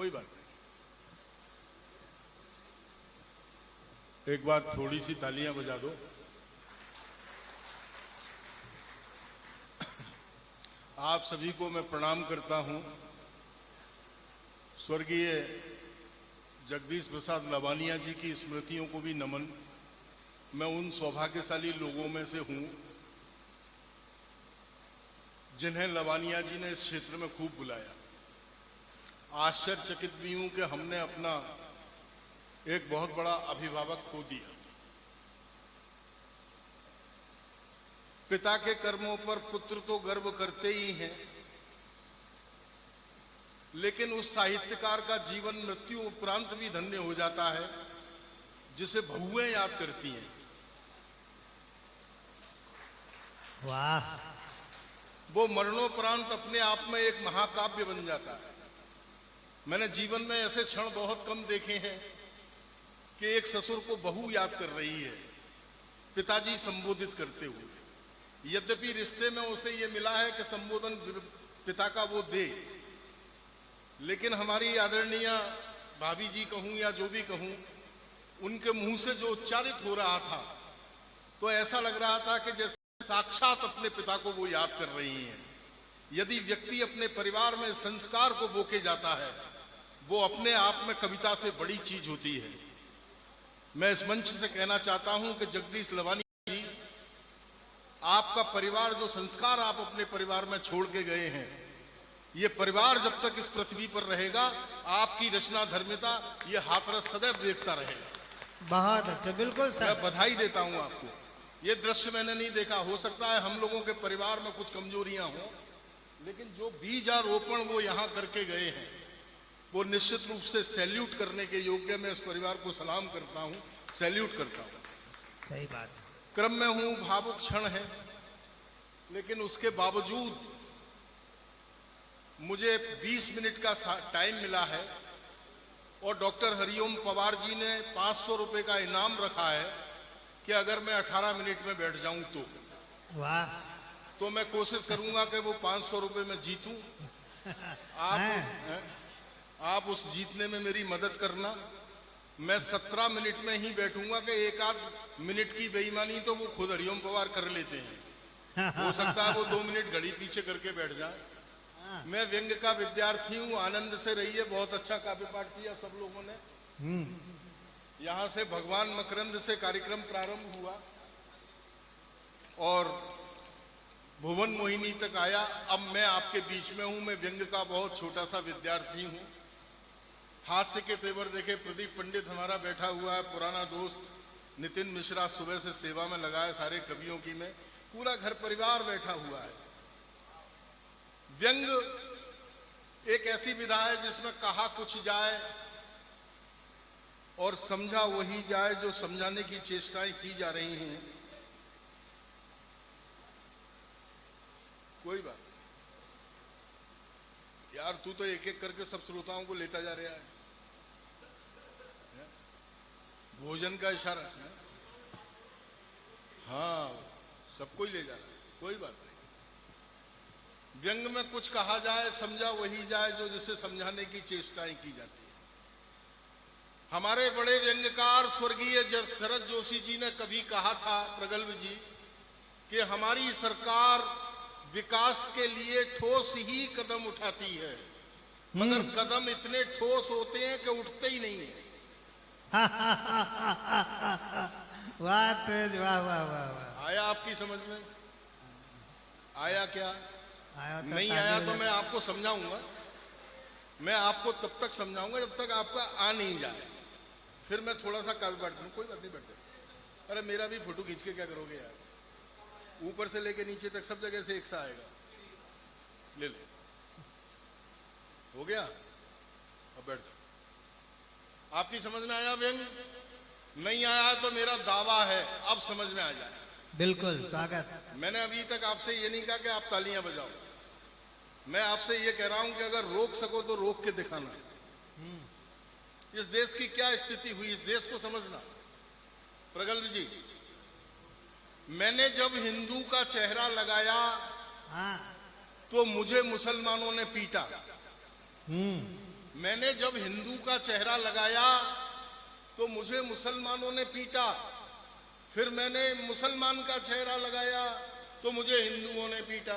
कोई बात नहीं, एक बार थोड़ी सी तालियां बजा दो। आप सभी को मैं प्रणाम करता हूं। स्वर्गीय जगदीश प्रसाद लवानिया जी की स्मृतियों को भी नमन। मैं उन सौभाग्यशाली लोगों में से हूं जिन्हें लवानिया जी ने इस क्षेत्र में खूब बुलाया। आश्चर्यचकित भी हूं कि हमने अपना एक बहुत बड़ा अभिभावक खो दिया। पिता के कर्मों पर पुत्र तो गर्व करते ही हैं, लेकिन उस साहित्यकार का जीवन मृत्यु उपरांत भी धन्य हो जाता है जिसे बहुएं याद करती हैं। वाह! वो मरणोपरांत अपने आप में एक महाकाव्य बन जाता है। मैंने जीवन में ऐसे क्षण बहुत कम देखे हैं कि एक ससुर को बहू याद कर रही है पिताजी संबोधित करते हुए। यद्यपि रिश्ते में उसे ये मिला है कि संबोधन पिता का वो दे, लेकिन हमारी आदरणीय भाभी जी कहूं या जो भी कहूं, उनके मुंह से जो उच्चारित हो रहा था तो ऐसा लग रहा था कि जैसे साक्षात अपने पिता को वो याद कर रही हैं। यदि व्यक्ति अपने परिवार में संस्कार को बोके जाता है, वो अपने आप में कविता से बड़ी चीज होती है। मैं इस मंच से कहना चाहता हूं कि जगदीश लवानिया जी, आपका परिवार, जो संस्कार आप अपने परिवार में छोड़ के गए हैं, ये परिवार जब तक इस पृथ्वी पर रहेगा, आपकी रचना धर्मिता ये हाथरस सदैव देखता रहेगा। बहुत अच्छा, बिल्कुल सर। मैं बधाई देता हूं आपको। ये दृश्य मैंने नहीं देखा। हो सकता है हम लोगों के परिवार में कुछ कमजोरियां हों, लेकिन जो बीजारोपण वो यहां करके गए हैं वो निश्चित रूप से सैल्यूट करने के योग्य। मैं इस परिवार को सलाम करता हूं, सैल्यूट करता हूं। सही बात है। क्रम में हूं, भावुक क्षण है, लेकिन उसके बावजूद मुझे 20 मिनट का टाइम मिला है और डॉक्टर हरिओम पवार जी ने 500 रुपए का इनाम रखा है कि अगर मैं 18 मिनट में बैठ जाऊं तो। वाह! तो मैं कोशिश करूंगा कि वो 500 रुपए में जीतूं। आप उस जीतने में मेरी मदद करना। मैं 17 मिनट में ही बैठूंगा कि एक आध मिनट की बेईमानी तो वो खुद हरिओम पवार कर लेते हैं। हो सकता है वो 2 मिनट घड़ी पीछे करके बैठ जाए। मैं व्यंग का विद्यार्थी हूं। आनंद से रहिए। बहुत अच्छा काव्य पाठ किया सब लोगों ने। यहां से भगवान मकरंद से कार्यक्रम प्रारंभ हुआ और भुवन मोहिनी तक आया। अब मैं आपके बीच में हूं। मैं व्यंग का बहुत छोटा सा विद्यार्थी हूं। हास्य के तेवर देखे प्रदीप पंडित हमारा बैठा हुआ है, पुराना दोस्त। नितिन मिश्रा सुबह से सेवा में लगा है सारे कवियों की में। पूरा घर परिवार बैठा हुआ है। व्यंग एक ऐसी विधा है जिसमें कहा कुछ जाए और समझा वही जाए, जो समझाने की चेष्टाएं की जा रही हैं। कोई बात यार, तू तो एक एक करके सब श्रोताओं को लेता जा रहा है। भोजन का इशारा है? हाँ, सबको ही ले जा रहा है। कोई बात नहीं। व्यंग में कुछ कहा जाए, समझा वही जाए, जो जिसे समझाने की चेष्टाएं की जाती है। हमारे बड़े व्यंग्यकार स्वर्गीय शरद जोशी जी ने कभी कहा था, प्रगल्भ जी, कि हमारी सरकार विकास के लिए ठोस ही कदम उठाती है, मगर कदम इतने ठोस होते हैं कि उठते ही नहीं है। वाह तेज, वाह वाह वाह वाह। आया आपकी समझ में? आया क्या? आया तो नहीं आया तो मैं आपको समझाऊंगा। मैं आपको तब तक समझाऊंगा जब तक आपका आ नहीं जाए। फिर मैं थोड़ा सा काव्य पाठ करूं। कोई बात नहीं, बैठते। अरे मेरा भी फोटो खींच के क्या करोगे यार? ऊपर से लेके नीचे तक सब जगह से एक सा आएगा। ले ले, हो गया। अब बैठ जाओ। आपकी समझ में आया व्यंग? नहीं आया तो मेरा दावा है अब समझ में आ जाए। बिल्कुल स्वागत। मैंने अभी तक आपसे ये नहीं कहा कि आप तालियां बजाओ। मैं आपसे ये कह रहा हूं कि अगर रोक सको तो रोक के दिखाना। इस देश की क्या स्थिति हुई, इस देश को समझना। प्रगल्भ जी, मैंने जब हिंदू का चेहरा लगाया तो मुझे मुसलमानों ने पीटा। मैंने जब हिंदू का चेहरा लगाया तो मुझे मुसलमानों ने पीटा, फिर मैंने मुसलमान का चेहरा लगाया तो मुझे हिंदुओं ने पीटा,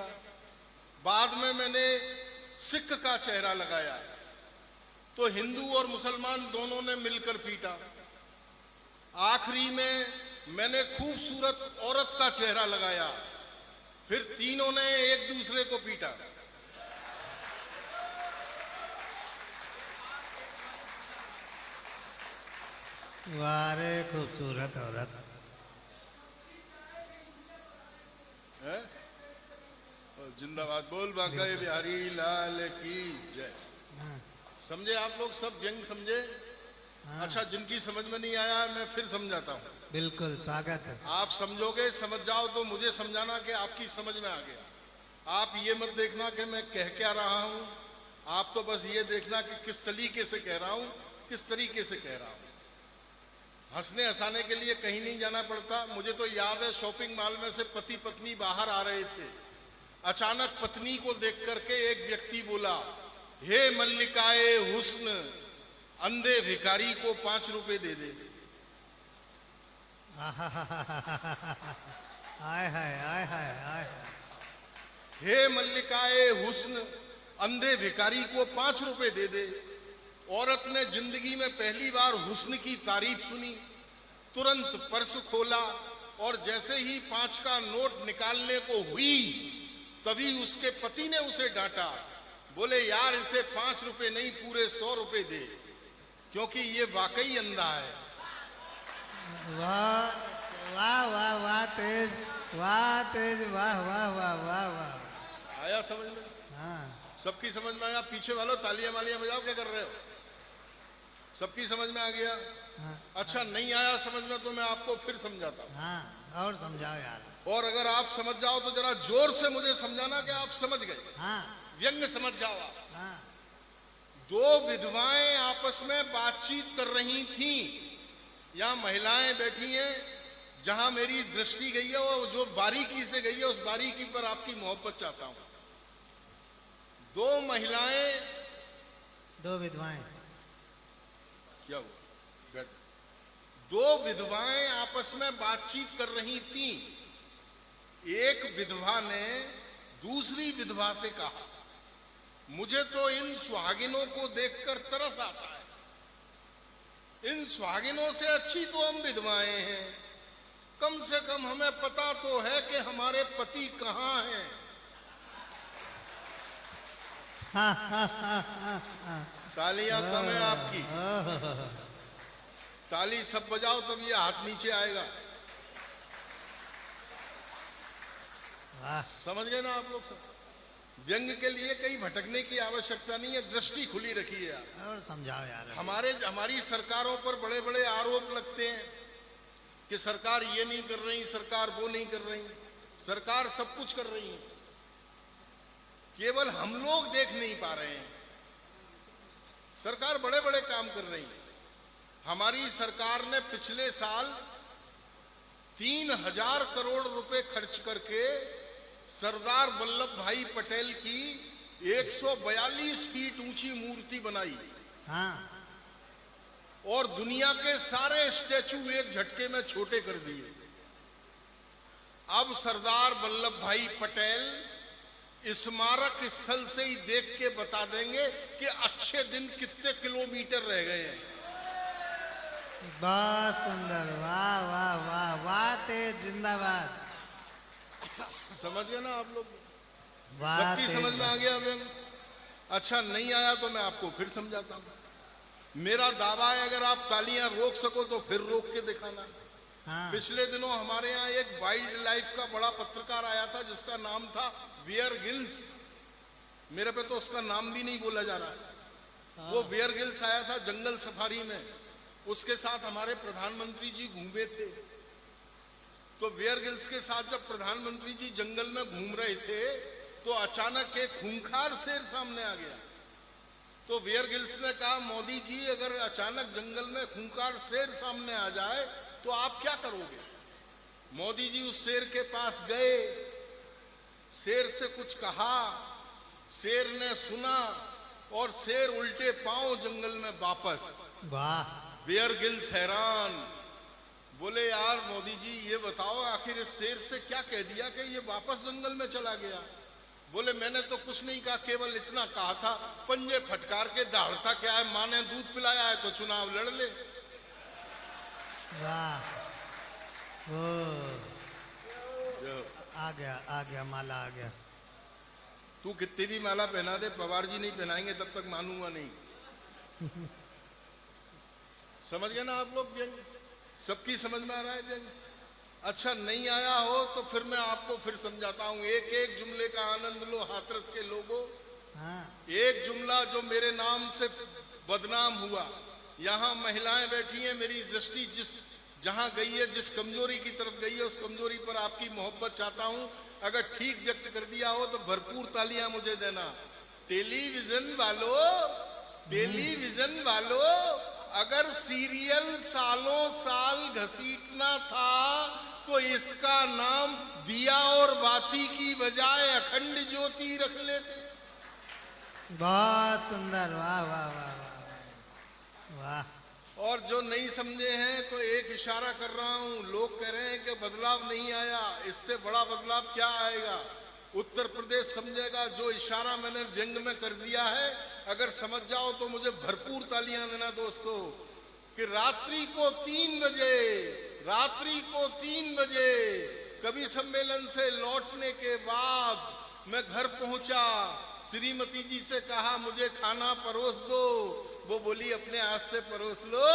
बाद में मैंने सिख का चेहरा लगाया तो हिंदू और मुसलमान दोनों ने मिलकर पीटा, आखिरी में मैंने खूबसूरत औरत का चेहरा लगाया, फिर तीनों ने एक दूसरे को पीटा। वाह रे खूबसूरत औरत। है? और जिंदाबाद बोल बांका बिहारी लाल की जय। हाँ, समझे आप लोग सब व्यंग समझे? हाँ। अच्छा, जिनकी समझ में नहीं आया मैं फिर समझाता हूँ। बिल्कुल स्वागत है। आप समझोगे, समझ जाओ तो मुझे समझाना कि आपकी समझ में आ गया। आप ये मत देखना कि मैं कह क्या रहा हूँ, आप तो बस ये देखना कि किस सलीके से कह रहा हूँ, किस तरीके से कह रहा हूँ। हंसने हंसाने के लिए कहीं नहीं जाना पड़ता। मुझे तो याद है शॉपिंग मॉल में से पति पत्नी बाहर आ रहे थे, अचानक पत्नी को देख करके एक व्यक्ति बोला, हे मल्लिकाए हुस्न, अंधे भिखारी को 5 रुपए दे दे। आय हाय आय हाय आय हाय। हे मल्लिकाए हुस्न, अंधे भिखारी को 5 रुपए दे दे। औरत ने जिंदगी में पहली बार हुस्न की तारीफ सुनी, तुरंत पर्स खोला और जैसे ही 5 का नोट निकालने को हुई तभी उसके पति ने उसे डांटा, बोले यार इसे 5 रुपए नहीं पूरे 100 रुपए दे, क्योंकि ये वाकई अंधा है। वाह वाह वाह वाह तेज, वाह तेज, वाह वाह वाह वाह वाह। आया समझ में? हाँ सबकी समझ में आया? पीछे वालों तालियां मालियां बजाओ, क्या कर रहे हो? सबकी समझ में आ गया? हाँ अच्छा, नहीं आया समझ में तो मैं आपको फिर समझाता हूं। हाँ, और समझाओ यार। और अगर आप समझ जाओ तो जरा जोर से मुझे समझाना कि आप समझ गए। हाँ व्यंग समझ जाओ आप। हाँ 2 विधवाएं आपस में बातचीत कर रही थीं। यहां महिलाएं बैठी हैं, जहां मेरी दृष्टि गई है वो जो बारीकी से गई है उस बारीकी पर आपकी मोहब्बत चाहता हूं। 2 महिलाएं, 2 विधवाएं। क्या हुआ? बैठ। 2 विधवाएं आपस में बातचीत कर रही थीं। एक विधवा ने दूसरी विधवा से कहा, मुझे तो इन सुहागिनों को देखकर तरस आता है। इन सुहागिनों से अच्छी तो हम विधवाएं हैं, कम से कम हमें पता तो है कि हमारे पति कहाँ हैं। हाँ हाँ हाँ हाँ हाँ। तालियां कम है आपकी, ताली सब बजाओ तब ये हाथ नीचे आएगा। वाह समझ गए ना आप लोग सब? व्यंग के लिए कहीं भटकने की आवश्यकता नहीं है, दृष्टि खुली रखिए आप। और समझाओ यार। हमारी सरकारों पर बड़े बड़े आरोप लगते हैं कि सरकार ये नहीं कर रही, सरकार वो नहीं कर रही। सरकार सब कुछ कर रही है, केवल हम लोग देख नहीं पा रहे हैं। सरकार बड़े बड़े काम कर रही है। हमारी सरकार ने पिछले साल 3000 करोड़ रुपए खर्च करके सरदार वल्लभ भाई पटेल की 142 फीट ऊंची मूर्ति बनाई हाँ और दुनिया के सारे स्टैचू एक झटके में छोटे कर दिए। अब सरदार वल्लभ भाई पटेल स्मारक स्थल से ही देख के बता देंगे कि अच्छे दिन कितने किलोमीटर रह गए हैं। बहुत सुंदर, वाह वाह वाह वाह तेज, जिंदाबाद। समझ गए ना आप लोग? वाह सबकी तेज, समझ में आ गया व्यंग? अच्छा, नहीं आया तो मैं आपको फिर समझाता हूं। मेरा दावा है अगर आप तालियां रोक सको तो फिर रोक के दिखाना। हाँ पिछले दिनों हमारे यहाँ एक वाइल्ड लाइफ का बड़ा पत्रकार आया था जिसका नाम था बियर गिल्स। मेरे पे तो उसका नाम भी नहीं बोला जा रहा। वो बियर गिल्स आया था जंगल सफारी में, उसके साथ हमारे प्रधानमंत्री जी घूमे थे। तो बियर गिल्स के साथ जब प्रधानमंत्री जी जंगल में घूम रहे थे तो अचानक एक खूंखार शेर सामने आ गया। तो बियर गिल्स ने कहा, मोदी जी अगर अचानक जंगल में खूंखार शेर सामने आ जाए तो आप क्या करोगे? मोदी जी उस शेर के पास गए, शेर से कुछ कहा, शेर ने सुना, और शेर उल्टे पांव जंगल में वापस। वाह बेयर गिल्स हैरान, बोले यार मोदी जी ये बताओ आखिर इस शेर से क्या कह दिया कि ये वापस जंगल में चला गया। बोले मैंने तो कुछ नहीं कहा, केवल इतना कहा था पंजे फटकार के दहाड़ता क्या है, माँ ने दूध पिलाया है तो चुनाव लड़ ले। वाह ओ आ गया माला आ गया। तू कितनी भी माला पहना दे, पवार जी नहीं पहनाएंगे तब तक मानूंगा नहीं। समझ गए ना आप लोग व्यंग? सबकी समझ में आ रहा है व्यंग? अच्छा नहीं आया हो तो फिर मैं आपको फिर समझाता हूं। एक एक जुमले का आनंद लो हाथरस के लोगों। हाँ एक जुमला जो मेरे नाम से बदनाम हुआ, यहां महिलाएं बैठी हैं, मेरी दृष्टि जहां गई है, जिस कमजोरी की तरफ गई है, उस कमजोरी पर आपकी मोहब्बत चाहता हूं। अगर ठीक व्यक्त कर दिया हो तो भरपूर तालियां मुझे देना। टेलीविजन वालों, अगर सीरियल सालों साल घसीटना था तो इसका नाम दिया और बाती की बजाय अखंड ज्योति रख लेते। बहुत सुंदर, वाह वाह वाह वाह वाह। और जो नहीं समझे हैं तो एक इशारा कर रहा हूं। लोग कह रहे हैं कि बदलाव नहीं आया, इससे बड़ा बदलाव क्या आएगा? उत्तर प्रदेश समझेगा। जो इशारा मैंने व्यंग में कर दिया है, अगर समझ जाओ तो मुझे भरपूर तालियां देना दोस्तों। कि रात्रि को 3 बजे कवि सम्मेलन से लौटने के बाद मैं घर पहुंचा, श्रीमती जी से कहा मुझे खाना परोस दो। वो बोली अपने हाथ से परोस लो,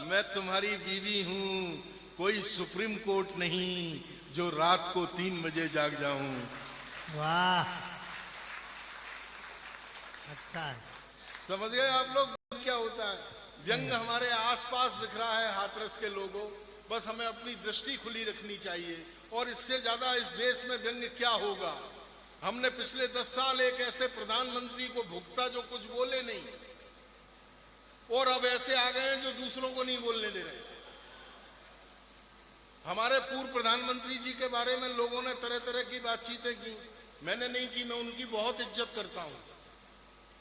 मैं तुम्हारी बीवी हूं, कोई सुप्रीम कोर्ट नहीं जो रात को 3 बजे जाग जाऊं। वाह अच्छा है। समझ गए आप लोग क्या होता है? व्यंग हमारे आसपास दिख रहा है हाथरस के लोगों, बस हमें अपनी दृष्टि खुली रखनी चाहिए। और इससे ज्यादा इस देश में व्यंग क्या होगा? हमने पिछले 10 साल एक ऐसे प्रधानमंत्री को भुगता जो कुछ बोले नहीं, और अब ऐसे आ गए हैं जो दूसरों को नहीं बोलने दे रहे। हमारे पूर्व प्रधानमंत्री जी के बारे में लोगों ने तरह तरह की बातचीतें की, मैंने नहीं की। मैं उनकी बहुत इज्जत करता हूं।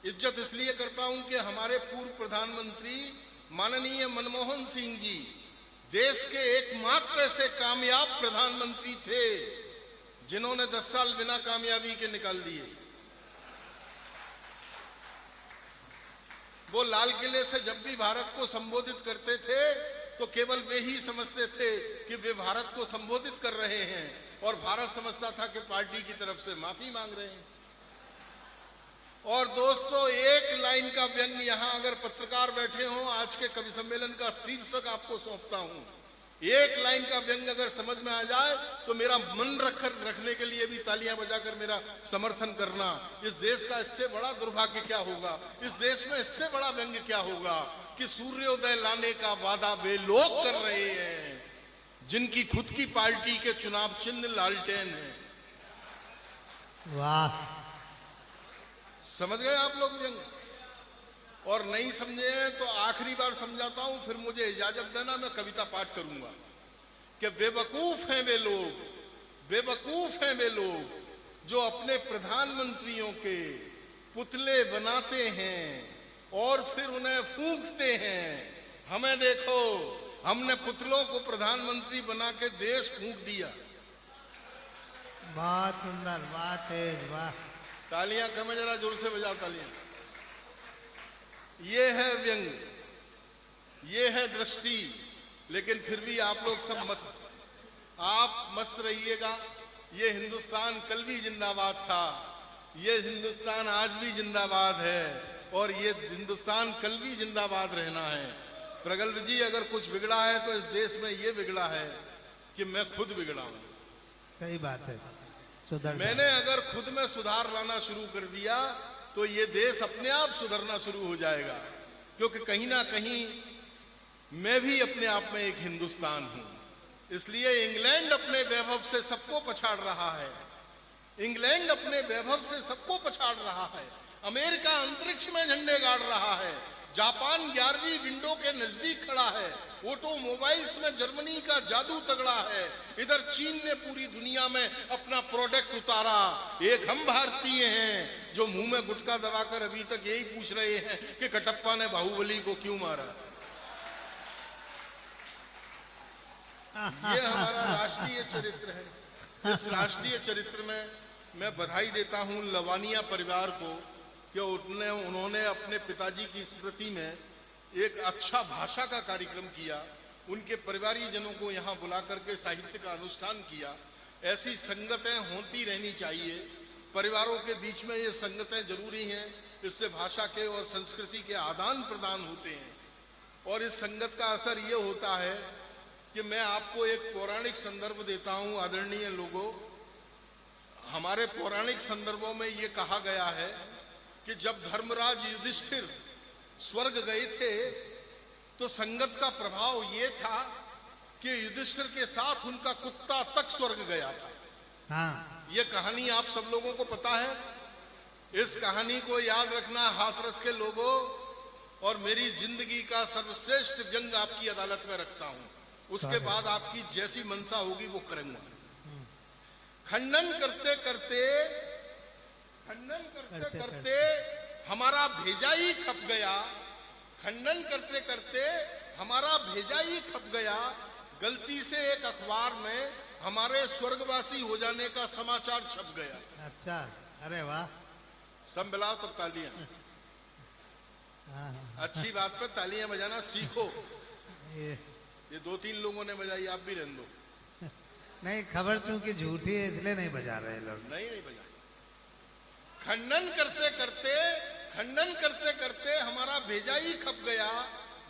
इज्जत इसलिए करता हूं कि हमारे पूर्व प्रधानमंत्री माननीय मनमोहन सिंह जी देश के एकमात्र ऐसे कामयाब प्रधानमंत्री थे जिन्होंने 10 साल बिना कामयाबी के निकाल दिए। वो लाल किले से जब भी भारत को संबोधित करते थे तो केवल वे ही समझते थे कि वे भारत को संबोधित कर रहे हैं, और भारत समझता था कि पार्टी की तरफ से माफी मांग रहे हैं। और दोस्तों एक लाइन का व्यंग यहां अगर पत्रकार बैठे हों, आज के कवि सम्मेलन का शीर्षक आपको सौंपता हूं। एक लाइन का व्यंग अगर समझ में आ जाए तो मेरा मन रखने के लिए भी तालियां बजाकर मेरा समर्थन करना। इस देश का इससे बड़ा दुर्भाग्य क्या होगा? इस देश में इससे बड़ा व्यंग क्या होगा कि सूर्योदय लाने का वादा वे लोग कर रहे हैं जिनकी खुद की पार्टी के चुनाव चिन्ह लालटेन है। वाह समझ गए आप लोग व्यंग? और नहीं समझे हैं तो आखिरी बार समझाता हूं, फिर मुझे इजाजत देना, मैं कविता पाठ करूंगा। कि बेवकूफ हैं वे लोग जो अपने प्रधानमंत्रियों के पुतले बनाते हैं और फिर उन्हें फूंकते हैं। हमें देखो, हमने पुतलों को प्रधानमंत्री बना के देश फूंक दिया। बहुत सुंदर, वाह तेज, वाह। तालियां कम है, जरा जोर से बजाओ तालियां। ये है व्यंग, ये है दृष्टि। लेकिन फिर भी आप लोग सब मस्त रहिएगा। ये हिंदुस्तान कल भी जिंदाबाद था, ये हिंदुस्तान आज भी जिंदाबाद है, और ये हिंदुस्तान कल भी जिंदाबाद रहना है। प्रगल्भ जी अगर कुछ बिगड़ा है तो इस देश में ये बिगड़ा है कि मैं खुद बिगड़ा हूं। सही बात है, सुधर। मैंने अगर खुद में सुधार लाना शुरू कर दिया तो ये देश अपने आप सुधरना शुरू हो जाएगा। क्योंकि कहीं ना कहीं मैं भी अपने आप में एक हिंदुस्तान हूं। इसलिए इंग्लैंड अपने वैभव से सबको पछाड़ रहा है, इंग्लैंड अपने वैभव से सबको पछाड़ रहा है, अमेरिका अंतरिक्ष में झंडे गाड़ रहा है, जापान 11वीं विंडो के नजदीक खड़ा है। ऑटोमोबाइल्स में जर्मनी का जादू तगड़ा है। इधर चीन ने पूरी दुनिया में अपना प्रोडक्ट उतारा। एक हम भारतीय हैं जो मुंह में गुटखा दबाकर अभी तक यही पूछ रहे हैं कि कटप्पा ने बाहुबली को क्यों मारा। ये हमारा राष्ट्रीय चरित्र है। इस राष्ट्रीय चरित्र में मैं बधाई देता हूं लवानिया परिवार को कि उन्होंने अपने पिताजी की स्मृति में एक अच्छा भाषा का कार्यक्रम किया। उनके परिवारी जनों को यहाँ बुला करके साहित्य का अनुष्ठान किया। ऐसी संगतें होती रहनी चाहिए। परिवारों के बीच में ये संगतें जरूरी हैं। इससे भाषा के और संस्कृति के आदान प्रदान होते हैं। और इस संगत का असर ये होता है कि मैं आपको एक पौराणिक संदर्भ देता हूं। आदरणीय लोगों, हमारे पौराणिक संदर्भों में ये कहा गया है कि जब धर्मराज युधिष्ठिर स्वर्ग गए थे तो संगत का प्रभाव ये था कि युधिष्ठिर के साथ उनका कुत्ता तक स्वर्ग गया था। हाँ, ये कहानी आप सब लोगों को पता है। इस कहानी को याद रखना हाथरस के लोगों, और मेरी जिंदगी का सर्वश्रेष्ठ व्यंग आपकी अदालत में रखता हूं। उसके बाद आपकी जैसी मनसा होगी वो करूंगा। खंडन करते करते हमारा भेजा ही खप गया। खंडन करते करते हमारा भेजा ही खप गया। गलती से एक अखबार में हमारे स्वर्गवासी हो जाने का समाचार छप गया। अच्छा, अरे वाह। सब मिलाओ तब तालियां। हाँ, अच्छी बात पर तालियां बजाना सीखो। ये ये 2-3 लोगों ने बजाई, आप भी रहने दो। नहीं, खबर चूंकि झूठी है इसलिए नहीं बजा रहे लोग। नहीं बजा। खंडन करते करते हमारा भेजा ही खप गया।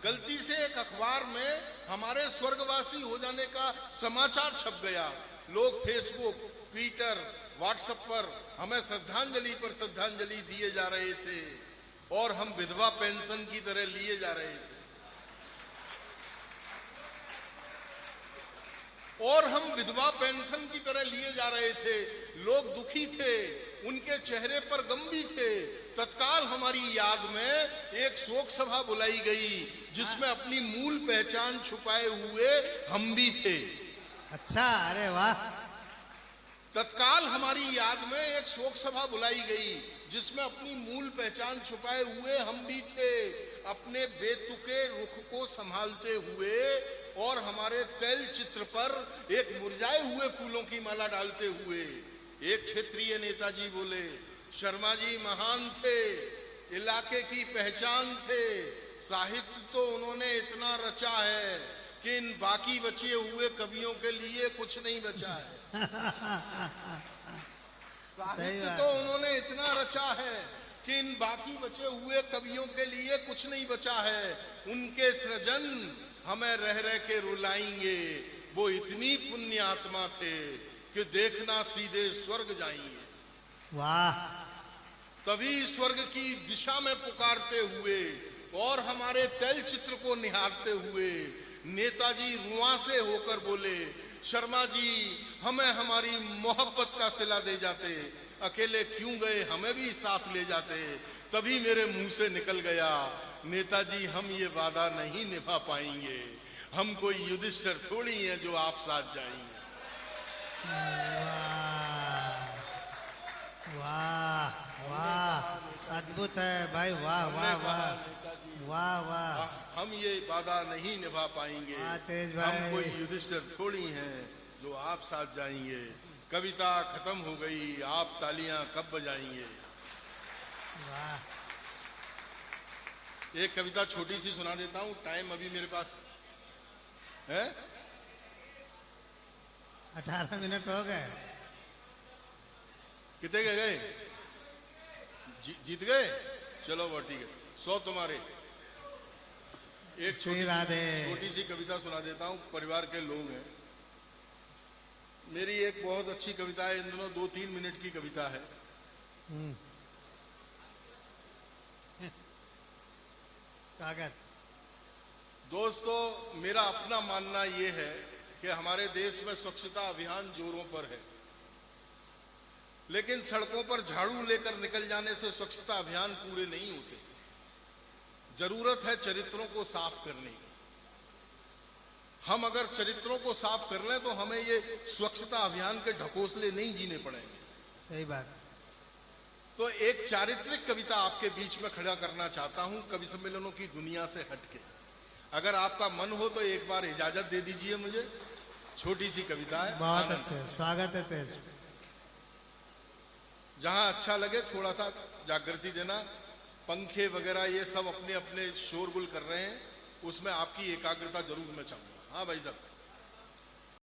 गलती से एक अखबार में हमारे स्वर्गवासी हो जाने का समाचार छप गया। लोग फेसबुक, ट्विटर, व्हाट्सएप पर हमें श्रद्धांजलि पर श्रद्धांजलि दिए जा रहे थे और हम विधवा पेंशन की तरह लिए जा रहे थे। लोग दुखी थे, उनके चेहरे पर गम भी थे। तत्काल हमारी याद में एक शोक सभा बुलाई गई जिसमें अपनी मूल पहचान छुपाए हुए हम भी थे। अच्छा, अरे वाह। तत्काल हमारी याद में एक शोक सभा बुलाई गई जिसमें अपनी मूल पहचान छुपाए हुए हम भी थे। अपने बेतुके रुख को संभालते हुए और हमारे तैल चित्र पर एक मुरझाए हुए फूलों की माला डालते हुए एक क्षेत्रीय नेताजी बोले, शर्मा जी महान थे, इलाके की पहचान थे। साहित्य तो उन्होंने इतना रचा है कि इन बाकी बचे हुए कवियों के लिए कुछ नहीं बचा है। साहित्य तो उन्होंने इतना रचा है कि इन बाकी बचे हुए कवियों के लिए कुछ नहीं बचा है। उनके सृजन हमें रह रह के रुलाएंगे। वो इतनी पुण्य आत्मा थे कि देखना सीधे स्वर्ग जाएंगे। वाह। तभी स्वर्ग की दिशा में पुकारते हुए और हमारे तैल चित्र को निहारते हुए नेताजी रुआ से होकर बोले, शर्मा जी हमें हमारी मोहब्बत का सिला दे जाते, अकेले क्यों गए, हमें भी साथ ले जाते। तभी मेरे मुंह से निकल गया, नेताजी हम ये वादा नहीं निभा पाएंगे। हम कोई युधिष्ठिर थोड़ी हैं जो आप साथ जाएंगे। वाह वाह, अद्भुत है भाई। वाह वाह वाह वाह वाह। हम ये वादा नहीं निभा पाएंगे। तेज भाई। हम कोई युधिष्ठिर थोड़ी हैं जो आप साथ जाएंगे। कविता खत्म हो गई, आप तालियां कब बजाएंगे। वाह। एक कविता छोटी सी सुना देता हूं, टाइम अभी मेरे पास है। 18 मिनट हो गए। कितने गए? जीत गए? चलो वो ठीक है, 100 तुम्हारे। एक छोटी सी कविता सुना देता हूं, परिवार के लोग हैं। मेरी एक बहुत अच्छी कविता है, इन दोनों 2-3 मिनट की कविता है। स्वागत। दोस्तों, मेरा अपना मानना यह है कि हमारे देश में स्वच्छता अभियान जोरों पर है, लेकिन सड़कों पर झाड़ू लेकर निकल जाने से स्वच्छता अभियान पूरे नहीं होते। जरूरत है चरित्रों को साफ करने की। हम अगर चरित्रों को साफ कर लें तो हमें ये स्वच्छता अभियान के ढकोसले नहीं जीने पड़ेंगे। सही बात। तो एक चारित्रिक कविता आपके बीच में खड़ा करना चाहता हूं, कवि सम्मेलनों की दुनिया से हटके। अगर आपका मन हो तो एक बार इजाजत दे दीजिए मुझे। छोटी सी कविता है। बहुत अच्छे, स्वागत है तेज। जहां अच्छा लगे थोड़ा सा जागृति देना। पंखे वगैरह ये सब अपने अपने शोरगुल कर रहे हैं, उसमें आपकी एकाग्रता जरूर मैं चाहूंगा। हाँ भाई साहब।